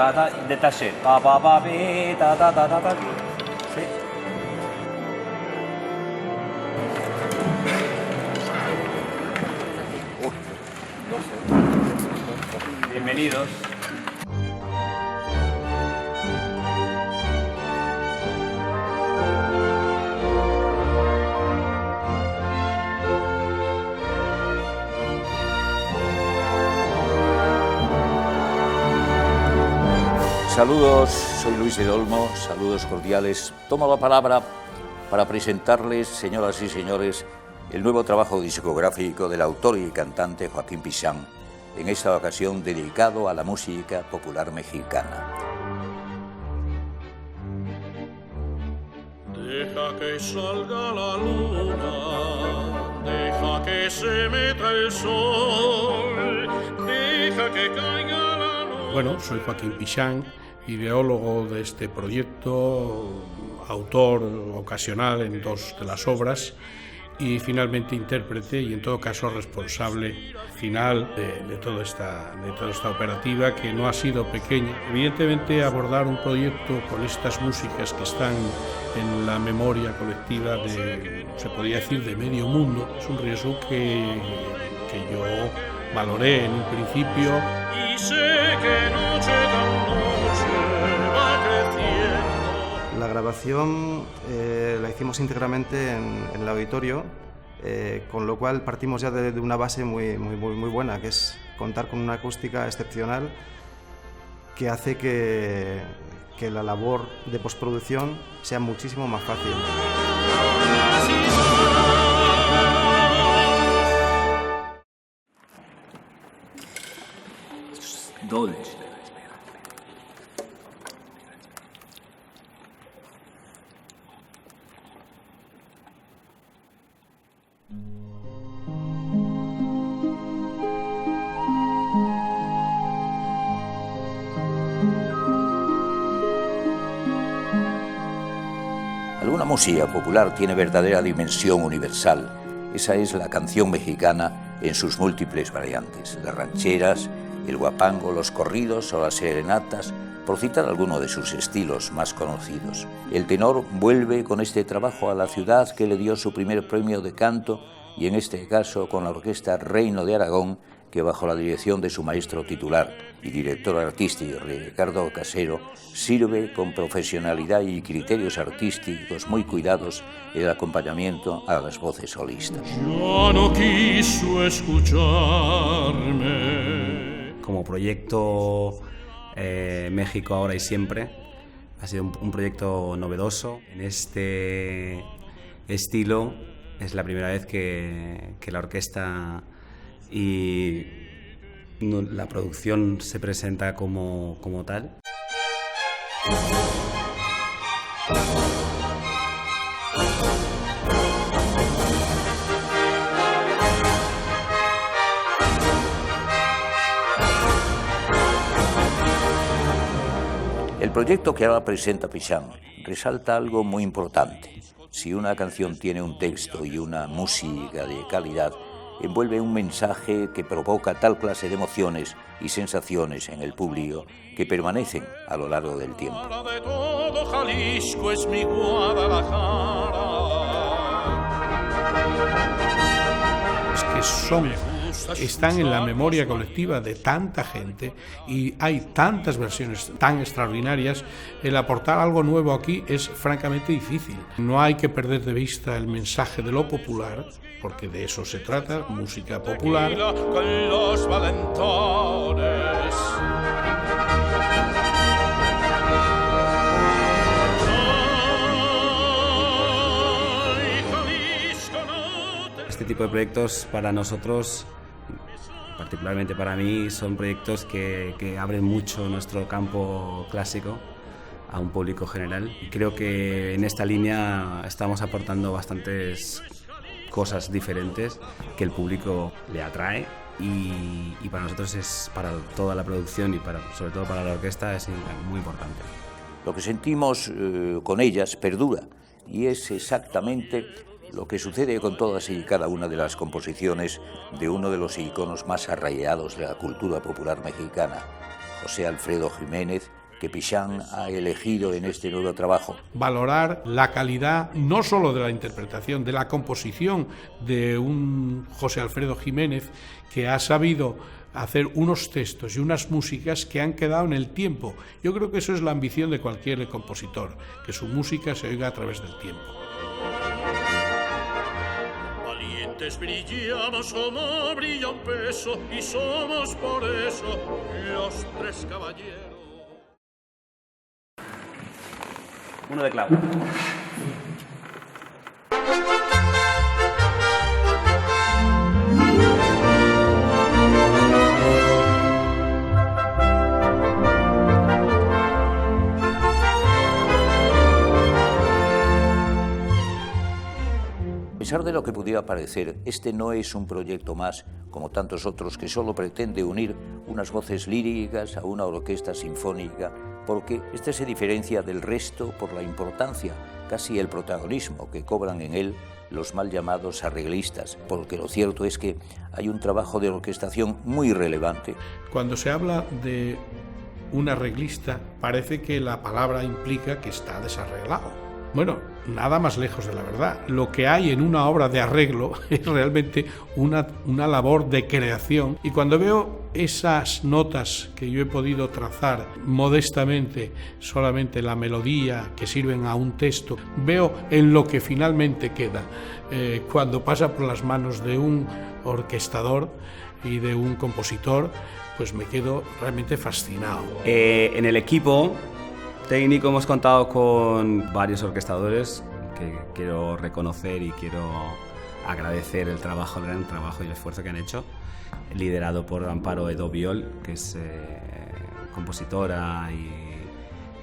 ta ta, detalle, pa pa pa pi, ta ta ta ta ta. Sí. Bienvenidos. Saludos, soy Luis del Olmo, saludos cordiales. Tomo la palabra para presentarles, señoras y señores, el nuevo trabajo discográfico del autor y cantante Joaquín Pichán, en esta ocasión dedicado a la música popular mexicana. Deja que salga la luna, deja que se meta el sol, deja que caiga la luna. Bueno, soy Joaquín Pichán, ideólogo de este proyecto, autor ocasional en 2 de las obras y finalmente intérprete y en todo caso responsable final de toda esta operativa, que no ha sido pequeña. Evidentemente, abordar un proyecto con estas músicas que están en la memoria colectiva se podría decir, de medio mundo, es un riesgo que yo valoré en un principio. Y sé que noche tras noche va creciendo. La grabación la hicimos íntegramente en el auditorio, con lo cual partimos ya de una base muy buena, que es contar con una acústica excepcional que hace que la labor de postproducción sea muchísimo más fácil. Dolce. Alguna música popular tiene verdadera dimensión universal. Esa es la canción mexicana en sus múltiples variantes, las rancheras, el guapango, los corridos o las serenatas, por citar alguno de sus estilos más conocidos. El tenor vuelve con este trabajo a la ciudad que le dio su primer premio de canto, y en este caso con la orquesta Reino de Aragón, que bajo la dirección de su maestro titular y director artístico Ricardo Casero, sirve con profesionalidad y criterios artísticos muy cuidados el acompañamiento a las voces solistas. Ya no quiso escucharme. Como proyecto México ahora y siempre, ha sido un proyecto novedoso. En este estilo es la primera vez que la orquesta y la producción se presenta como tal. El proyecto que ahora presenta Pichán resalta algo muy importante. Si una canción tiene un texto y una música de calidad, envuelve un mensaje que provoca tal clase de emociones y sensaciones en el público que permanecen a lo largo del tiempo. De todo Jalisco es mi Guadalajara. Es que están en la memoria colectiva de tanta gente y hay tantas versiones tan extraordinarias. El aportar algo nuevo aquí es francamente difícil. No hay que perder de vista el mensaje de lo popular, porque de eso se trata, música popular. Con los valentones. Este tipo de proyectos para nosotros, particularmente para mí, son proyectos que abren mucho nuestro campo clásico a un público general. Y creo que en esta línea estamos aportando bastantes cosas diferentes que el público le atrae y para nosotros, para toda la producción y sobre todo para la orquesta, es muy importante. Lo que sentimos con ellas perdura y es exactamente lo que sucede con todas y cada una de las composiciones de uno de los iconos más arraigados de la cultura popular mexicana, José Alfredo Jiménez, que Pichán ha elegido en este nuevo trabajo. Valorar la calidad no solo de la interpretación, de la composición de un José Alfredo Jiménez que ha sabido hacer unos textos y unas músicas que han quedado en el tiempo. Yo creo que eso es la ambición de cualquier compositor, que su música se oiga a través del tiempo. Valientes brillamos como brilla un peso y somos por eso los tres caballeros. Uno de clavo. A pesar de lo que pudiera parecer, este no es un proyecto más, como tantos otros, que solo pretende unir unas voces líricas a una orquesta sinfónica, porque este se diferencia del resto por la importancia, casi el protagonismo que cobran en él los mal llamados arreglistas, porque lo cierto es que hay un trabajo de orquestación muy relevante. Cuando se habla de un arreglista, parece que la palabra implica que está desarreglado. Bueno, nada más lejos de la verdad. Lo que hay en una obra de arreglo es realmente una labor de creación. Y cuando veo esas notas que yo he podido trazar modestamente, solamente la melodía que sirven a un texto, veo en lo que finalmente queda cuando pasa por las manos de un orquestador y de un compositor, pues me quedo realmente fascinado. En el equipo técnico hemos contado con varios orquestadores que quiero reconocer y quiero agradecer el gran trabajo y el esfuerzo que han hecho, liderado por Amparo Edo Biol, que es compositora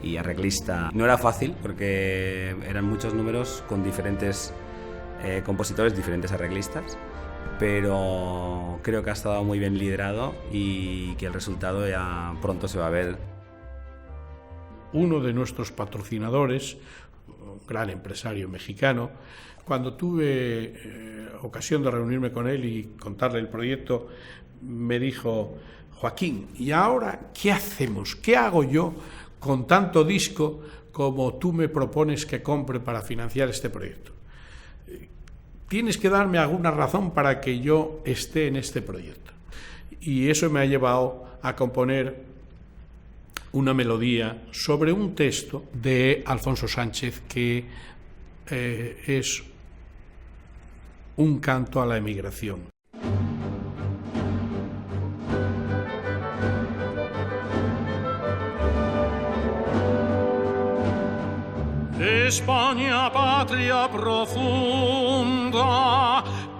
y arreglista. No era fácil porque eran muchos números con diferentes compositores, diferentes arreglistas, pero creo que ha estado muy bien liderado y que el resultado ya pronto se va a ver. Uno de nuestros patrocinadores, un gran empresario mexicano, cuando tuve ocasión de reunirme con él y contarle el proyecto, me dijo: Joaquín, ¿y ahora qué hacemos? ¿Qué hago yo con tanto disco como tú me propones que compre para financiar este proyecto? Tienes que darme alguna razón para que yo esté en este proyecto. Y eso me ha llevado a componer una melodía sobre un texto de Alfonso Sánchez que es un canto a la emigración. España, patria profunda,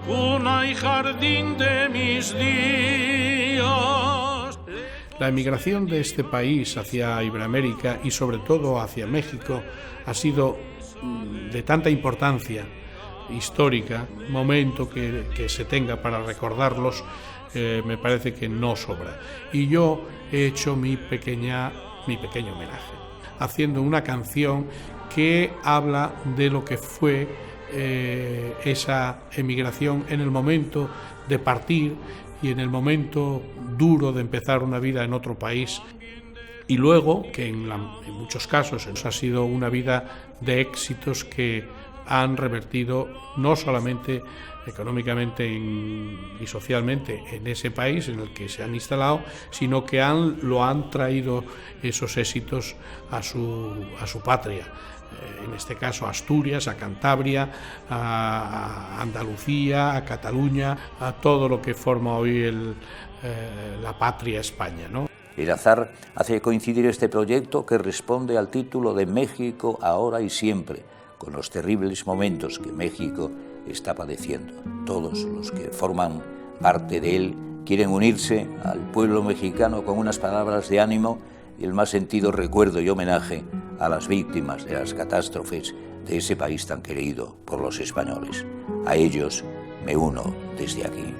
cuna y jardín de mis días. La emigración de este país hacia Iberoamérica y sobre todo hacia México ha sido de tanta importancia histórica, momento que se tenga para recordarlos, me parece que no sobra. Y yo he hecho mi pequeño homenaje, haciendo una canción que habla de lo que fue esa emigración en el momento de partir y en el momento duro de empezar una vida en otro país, y luego que en muchos casos ha sido una vida de éxitos que han revertido no solamente económicamente y socialmente en ese país en el que se han instalado, sino que lo han traído esos éxitos a su patria. En este caso a Asturias, a Cantabria, a Andalucía, a Cataluña, a todo lo que forma hoy la patria España, ¿no? El azar hace coincidir este proyecto que responde al título de México ahora y siempre, con los terribles momentos que México está padeciendo. Todos los que forman parte de él quieren unirse al pueblo mexicano con unas palabras de ánimo y el más sentido recuerdo y homenaje a las víctimas de las catástrofes de ese país tan querido por los españoles. A ellos me uno desde aquí.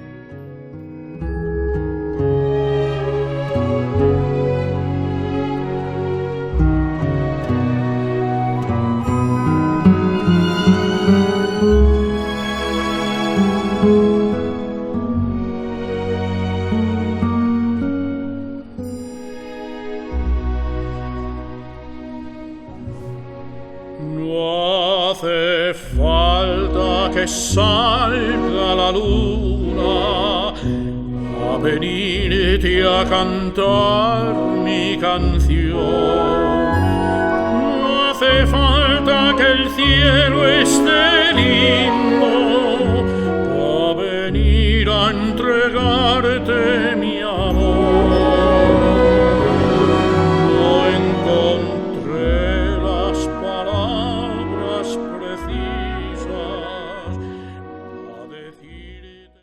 No hace falta que salga la luna a venirte a cantar mi canción. No hace falta que el cielo esté lindo a venir a entregarte